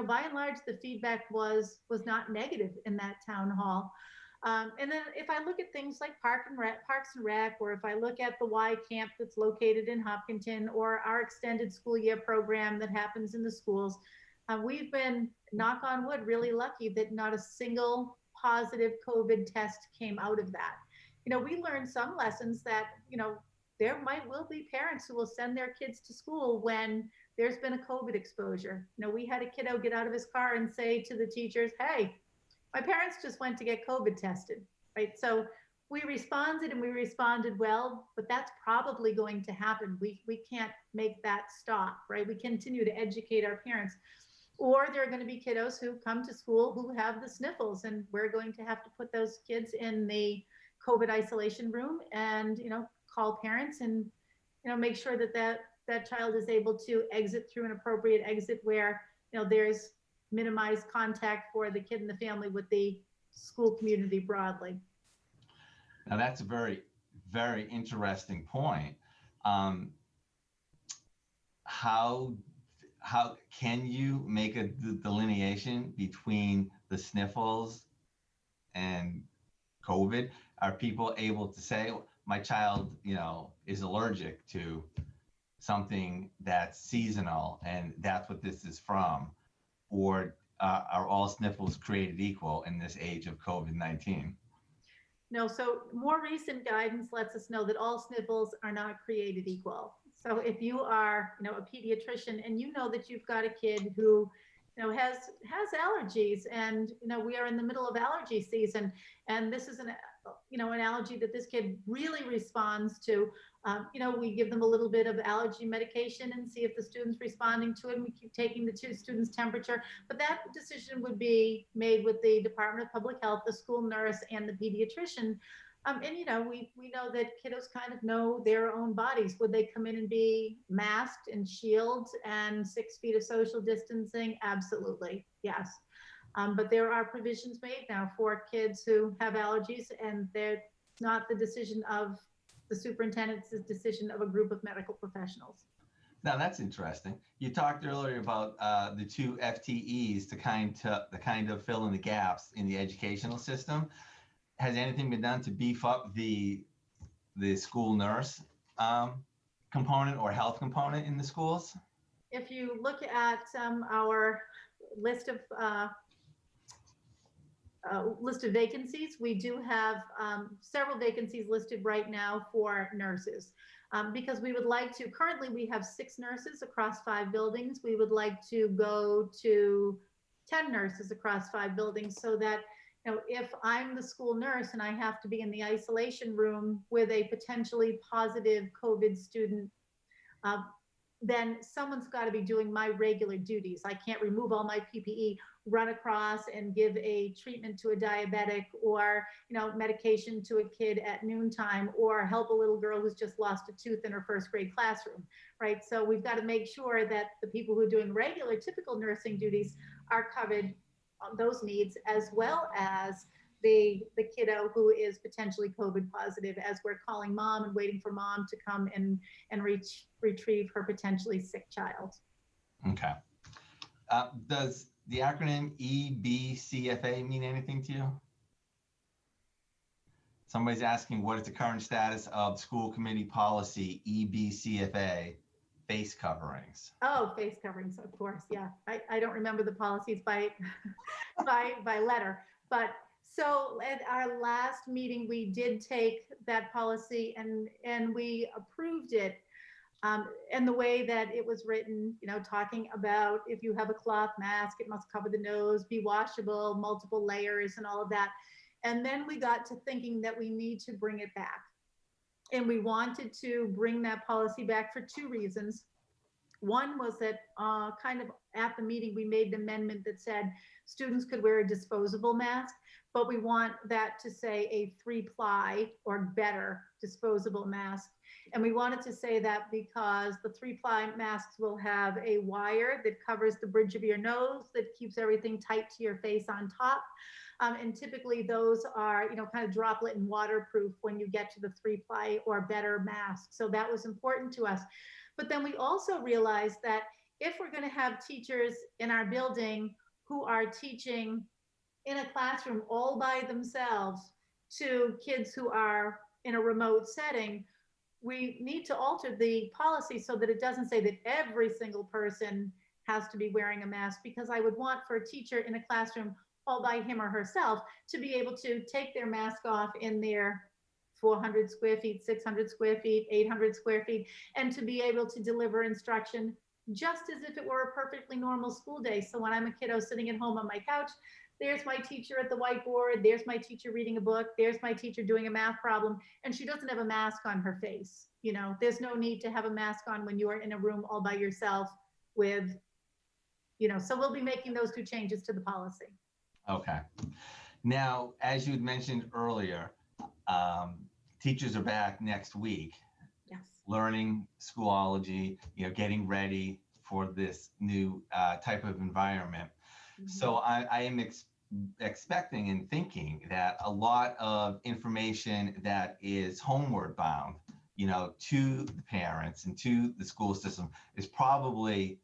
by and large, the feedback was not negative in that town hall. And then if I look at things like Parks and Rec, or if I look at the Y camp that's located in Hopkinton, or our extended school year program that happens in the schools, we've been, knock on wood, really lucky that not a single positive COVID test came out of that. We learned some lessons that, there might will be parents who will send their kids to school when there's been a COVID exposure. We had a kiddo get out of his car and say to the teachers, "Hey, my parents just went to get COVID tested," right? So we responded, and we responded well, but that's probably going to happen. We can't make that stop, right? We continue to educate our parents. Or there are going to be kiddos who come to school who have the sniffles, and we're going to have to put those kids in the COVID isolation room and, call parents and, make sure that that child is able to exit through an appropriate exit where, there's minimized contact for the kid and the family with the school community broadly. Now that's a very, very interesting point. How can you make a delineation between the sniffles and COVID? Are people able to say, my child, is allergic to something that's seasonal and that's what this is from? Or are all sniffles created equal in this age of COVID-19? No, so more recent guidance lets us know that all sniffles are not created equal. So if you are, a pediatrician and you know that you've got a kid who, has allergies, and we are in the middle of allergy season, and this is an allergy that this kid really responds to, we give them a little bit of allergy medication and see if the student's responding to it, and we keep taking the two students' temperature. But that decision would be made with the Department of Public Health, the school nurse, and the pediatrician. And we know that kiddos kind of know their own bodies. Would they come in and be masked and shielded and 6 feet of social distancing? Absolutely, yes. But there are provisions made now for kids who have allergies, and they're not the decision of the superintendent, it's the decision of a group of medical professionals. Now that's interesting. You talked earlier about the two FTEs to kind of fill in the gaps in the educational system. Has anything been done to beef up the school nurse component or health component in the schools? If you look at our list of vacancies, we do have several vacancies listed right now for nurses, because we would like to, currently we have 6 nurses across 5 buildings. We would like to go to 10 nurses across 5 buildings, so that if I'm the school nurse and I have to be in the isolation room with a potentially positive COVID student, then someone's got to be doing my regular duties. I can't remove all my PPE, run across and give a treatment to a diabetic, or medication to a kid at noontime, or help a little girl who's just lost a tooth in her 1st grade classroom, right? So we've got to make sure that the people who are doing regular, typical nursing duties are covered on those needs, as well as the kiddo who is potentially COVID positive, as we're calling mom and waiting for mom to come and retrieve her potentially sick child. Okay. Does the acronym EBCFA mean anything to you? Somebody's asking, what is the current status of school committee policy EBCFA, face coverings? Oh, face coverings, of course. Yeah, I don't remember the policies by by letter, but so at our last meeting, we did take that policy and we approved it. And the way that it was written, talking about if you have a cloth mask, it must cover the nose, be washable, multiple layers, and all of that. And then we got to thinking that we need to bring it back. And we wanted to bring that policy back for 2 reasons. One was that kind of at the meeting, we made an amendment that said students could wear a disposable mask, but we want that to say a 3-ply or better disposable mask. And we wanted to say that because the 3-ply masks will have a wire that covers the bridge of your nose, that keeps everything tight to your face on top. And typically those are, kind of droplet and waterproof when you get to the 3-ply or better mask. So that was important to us. But then we also realized that if we're going to have teachers in our building who are teaching in a classroom all by themselves, to kids who are in a remote setting, we need to alter the policy so that it doesn't say that every single person has to be wearing a mask, because I would want for a teacher in a classroom all by him or herself to be able to take their mask off in their 400 square feet, 600 square feet, 800 square feet, and to be able to deliver instruction just as if it were a perfectly normal school day. So when I'm a kiddo sitting at home on my couch, there's my teacher at the whiteboard, there's my teacher reading a book, there's my teacher doing a math problem, and she doesn't have a mask on her face. There's no need to have a mask on when you are in a room all by yourself with, so we'll be making those two changes to the policy. Okay. Now, as you had mentioned earlier, teachers are back next week. Yes. Learning Schoolology, getting ready for this new type of environment. Mm-hmm. So I am expecting and thinking that a lot of information that is homeward bound, to the parents and to the school system is probably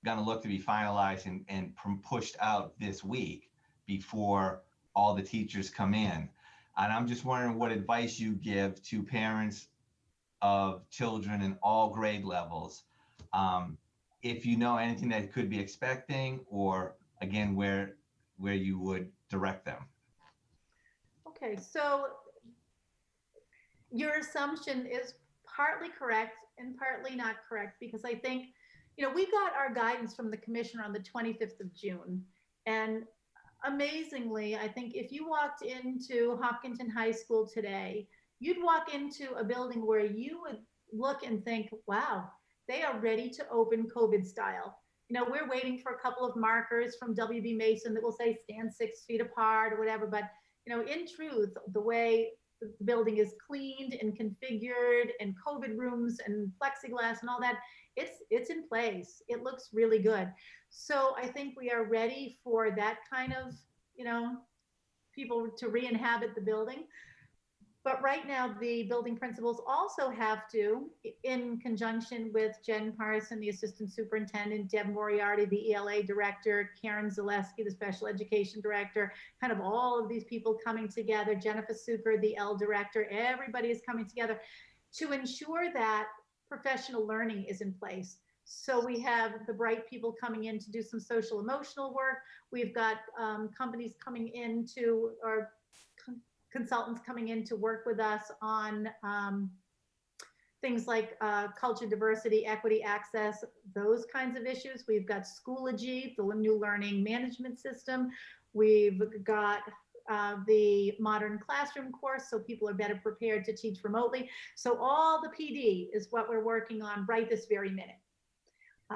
going to look to be finalized and pushed out this week before all the teachers come in. And I'm just wondering what advice you give to parents of children in all grade levels, if you know anything that could be expecting, or again, where you would direct them. Okay, so your assumption is partly correct and partly not correct, because I think, we got our guidance from the commissioner on the 25th of June. And amazingly, I think if you walked into Hopkinton High School today, you'd walk into a building where you would look and think, wow, they are ready to open COVID style. We're waiting for a couple of markers from WB Mason that will say stand 6 feet apart or whatever. But, in truth, the way the building is cleaned and configured and COVID rooms and plexiglass and all that, it's in place. It looks really good. So I think we are ready for that kind of, people to re-inhabit the building. But right now, the building principals also have to, in conjunction with Jen Parson, the assistant superintendent, Deb Moriarty, the ELA director, Karen Zaleski, the special education director, kind of all of these people coming together, Jennifer Suker, the L director, everybody is coming together to ensure that professional learning is in place. So we have the bright people coming in to do some social emotional work. We've got companies coming in to, or consultants coming in to work with us on things like culture, diversity, equity, access, those kinds of issues. We've got Schoology, the new learning management system. We've got the modern classroom course, so people are better prepared to teach remotely. So all the PD is what we're working on right this very minute.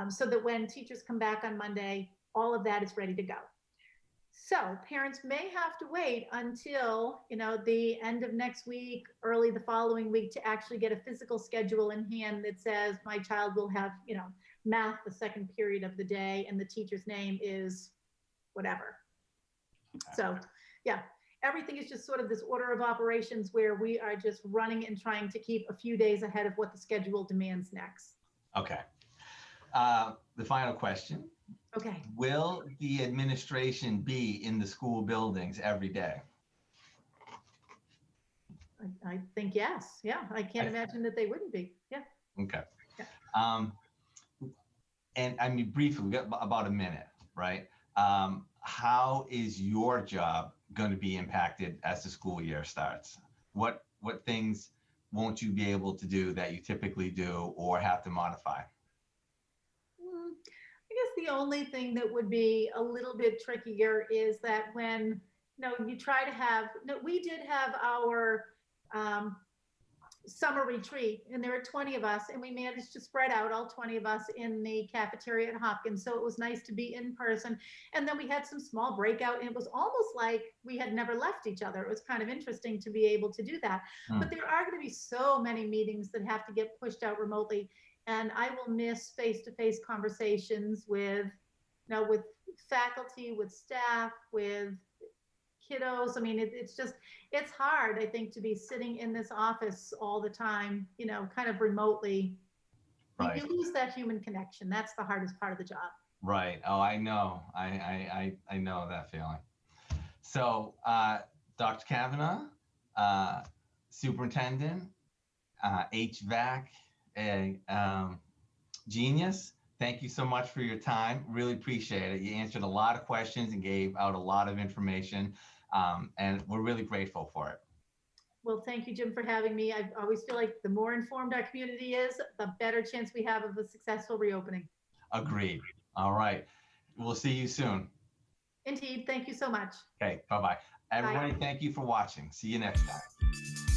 So that when teachers come back on Monday, all of that is ready to go. So parents may have to wait until, the end of next week, early the following week, to actually get a physical schedule in hand that says my child will have, math the second period of the day and the teacher's name is whatever. So yeah, everything is just sort of this order of operations where we are just running and trying to keep a few days ahead of what the schedule demands next. Okay. The final question. Okay. Will the administration be in the school buildings every day? I think yes. Yeah. I can't imagine that they wouldn't be. Yeah. Okay. Yeah. And I mean, briefly, we got about a minute, right? How is your job going to be impacted as the school year starts? What things won't you be able to do that you typically do or have to modify? I guess the only thing that would be a little bit trickier is that when, you try to have, we did have our summer retreat, and there were 20 of us, and we managed to spread out all 20 of us in the cafeteria at Hopkins. So it was nice to be in person. And then we had some small breakout, and it was almost like we had never left each other. It was kind of interesting to be able to do that. But there are going to be so many meetings that have to get pushed out remotely. And I will miss face-to-face conversations with, with faculty, with staff, with kiddos. I mean, it's hard, I think, to be sitting in this office all the time, kind of remotely. Right. You lose that human connection. That's the hardest part of the job. Right. Oh, I know. I know that feeling. So, Dr. Cavanaugh, superintendent, HVAC, genius. Thank you so much for your time. Really appreciate it. You answered a lot of questions and gave out a lot of information, and we're really grateful for it. Well, thank you, Jim, for having me. I always feel like the more informed our community is, the better chance we have of a successful reopening. Agreed. All right. We'll see you soon. Indeed. Thank you so much. Okay. Bye-bye. Everybody, thank you for watching. See you next time.